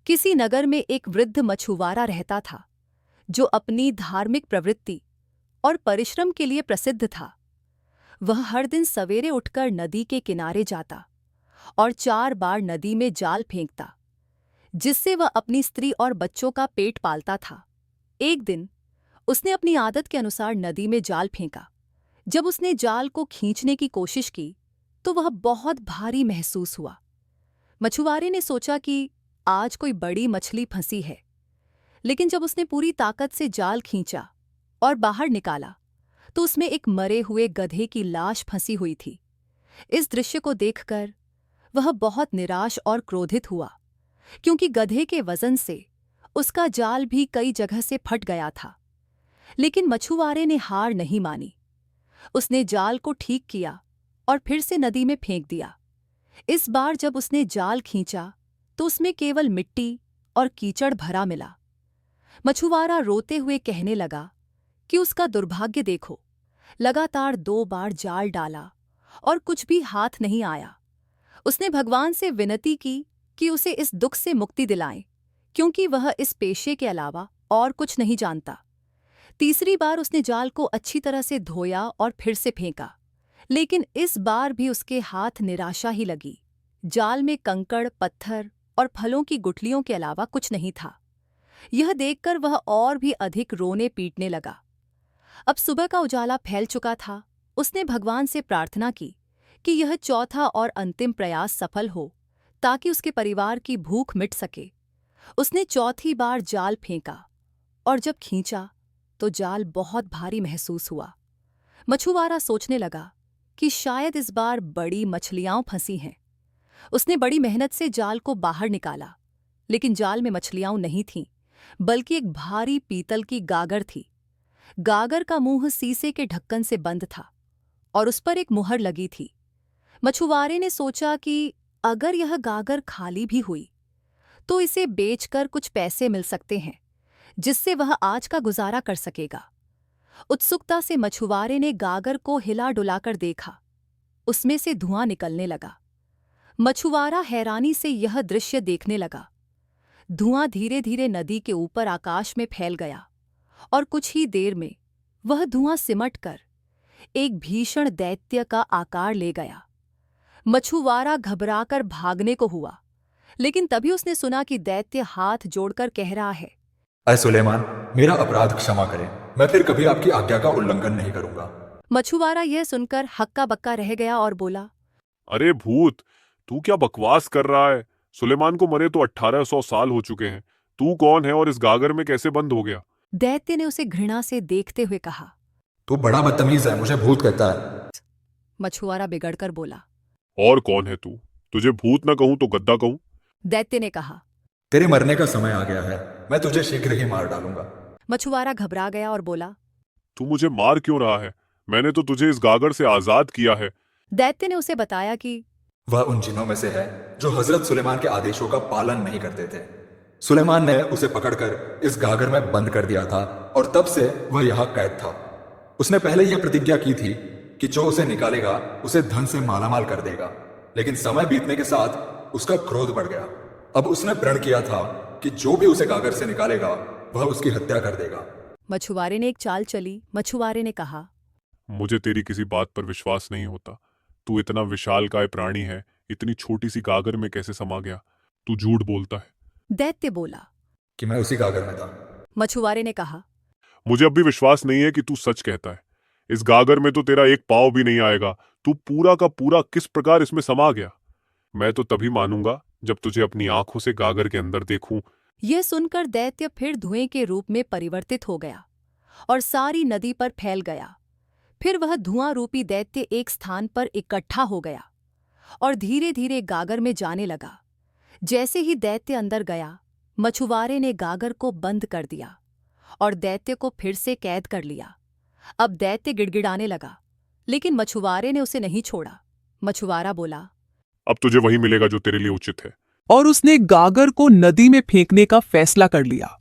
किसी नगर में एक वृद्ध मछुआरा रहता था जो अपनी धार्मिक प्रवृत्ति और परिश्रम के लिए प्रसिद्ध था। वह हर दिन सवेरे उठकर नदी के किनारे जाता और 4 बार नदी में जाल फेंकता, जिससे वह अपनी स्त्री और बच्चों का पेट पालता था। एक दिन उसने अपनी आदत के अनुसार नदी में जाल फेंका। जब उसने जाल को खींचने की कोशिश की तो वह बहुत भारी महसूस हुआ। मछुआरे ने सोचा कि आज कोई बड़ी मछली फंसी है, लेकिन जब उसने पूरी ताकत से जाल खींचा और बाहर निकाला तो उसमें एक मरे हुए गधे की लाश फंसी हुई थी। इस दृश्य को देखकर वह बहुत निराश और क्रोधित हुआ, क्योंकि गधे के वजन से उसका जाल भी कई जगह से फट गया था। लेकिन मछुआरे ने हार नहीं मानी। उसने जाल को ठीक किया और फिर से नदी में फेंक दिया। इस बार जब उसने जाल खींचा तो उसमें केवल मिट्टी और कीचड़ भरा मिला। मछुआरा रोते हुए कहने लगा कि उसका दुर्भाग्य देखो, लगातार 2 बार जाल डाला और कुछ भी हाथ नहीं आया। उसने भगवान से विनती की कि उसे इस दुख से मुक्ति दिलाएं, क्योंकि वह इस पेशे के अलावा और कुछ नहीं जानता। तीसरी बार उसने जाल को अच्छी तरह से धोया और फिर से फेंका, लेकिन इस बार भी उसके हाथ निराशा ही लगी। जाल में कंकड़, पत्थर और फलों की गुठलियों के अलावा कुछ नहीं था। यह देखकर वह और भी अधिक रोने पीटने लगा। अब सुबह का उजाला फैल चुका था। उसने भगवान से प्रार्थना की कि यह चौथा और अंतिम प्रयास सफल हो, ताकि उसके परिवार की भूख मिट सके। उसने चौथी बार जाल फेंका और जब खींचा तो जाल बहुत भारी महसूस हुआ। मछुआरा सोचने लगा कि शायद इस बार बड़ी मछलियां फंसी हैं। उसने बड़ी मेहनत से जाल को बाहर निकाला, लेकिन जाल में मछलियां नहीं थीं, बल्कि एक भारी पीतल की गागर थी। गागर का मुंह शीशे के ढक्कन से बंद था और उस पर एक मुहर लगी थी। मछुआरे ने सोचा कि अगर यह गागर खाली भी हुई तो इसे बेचकर कुछ पैसे मिल सकते हैं, जिससे वह आज का गुजारा कर सकेगा। उत्सुकता से मछुआरे ने गागर को हिला डुलाकर देखा। उसमें से धुआं निकलने लगा। मछुआरा हैरानी से यह दृश्य देखने लगा। धुआं धीरे धीरे नदी के ऊपर आकाश में फैल गया और कुछ ही देर में वह धुआं सिमट कर एक भीषण दैत्य का आकार ले गया। मछुआरा घबराकर भागने को हुआ, लेकिन तभी उसने सुना कि दैत्य हाथ जोड़कर कह रहा है, अय सुलेमान, मेरा अपराध क्षमा करें। मैं फिर कभी आपकी आज्ञा का उल्लंघन नहीं करूंगा। मछुआरा यह सुनकर हक्का बक्का रह गया और बोला, अरे भूत, तू क्या बकवास कर रहा है? सुलेमान को मरे तो 1800 साल हो चुके हैं। तू कौन है और इस गागर में कैसे बंद हो गया? दैत्य ने उसे घृणा से देखते हुए कहा। तू बड़ा बदतमीज है, मुझे भूत कहता है। मछुआरा बिगड़कर बोला। और कौन है तू? तुझे भूत न कहूं तो गद्दा कहूं? दैत्य ने कहा। तेरे मरने का समय आ गया है, मैं तुझे शीघ्र ही मार डालूंगा। मछुआरा घबरा गया और बोला, तू मुझे मार क्यों रहा है? मैंने तो तुझे इस गागर से आजाद किया है। दैत्य ने उसे बताया कि वह उन जिनों में से है जो हजरत सुलेमान के आदेशों का पालन नहीं करते थे। सुलेमान ने उसे पकड़कर इस गागर में बंद कर दिया था और तब से वह यहाँ कैद था। उसने पहले यह प्रतिज्ञा की थी कि जो उसे निकालेगा उसे धन से मालामाल कर देगा, लेकिन समय बीतने के साथ उसका क्रोध बढ़ गया। अब उसने प्रण किया था कि जो भी उसे गागर से निकालेगा वह उसकी हत्या कर देगा। मछुआरे ने एक चाल चली। मछुआरे ने कहा, मुझे तेरी किसी बात पर विश्वास नहीं होता। तू इतना विशालकाय प्राणी है, इतनी छोटी सी गागर में कैसे समा गया? तू झूठ बोलता है। दैत्य बोला। कि मैं उसी गागर में था। मछुआरे ने कहा, मुझे अब भी विश्वास नहीं है कि तू सच कहता है। इस गागर में तो तेरा एक पाँव भी नहीं आएगा। तू पूरा का पूरा किस प्रकार इसमें समा गया? मैं तो तभी मानूंगा जब तुझे अपनी आंखों से गागर के अंदर देखूं। यह सुनकर दैत्य फिर धुएं के रूप में परिवर्तित हो गया और सारी नदी पर फैल गया। फिर वह धुआं रूपी दैत्य एक स्थान पर इकट्ठा हो गया और धीरे धीरे गागर में जाने लगा। जैसे ही दैत्य अंदर गया, मछुआरे ने गागर को बंद कर दिया और दैत्य को फिर से कैद कर लिया। अब दैत्य गिड़गिड़ाने लगा, लेकिन मछुआरे ने उसे नहीं छोड़ा। मछुआरा बोला, अब तुझे वही मिलेगा जो तेरे लिए उचित है। और उसने गागर को नदी में फेंकने का फैसला कर लिया।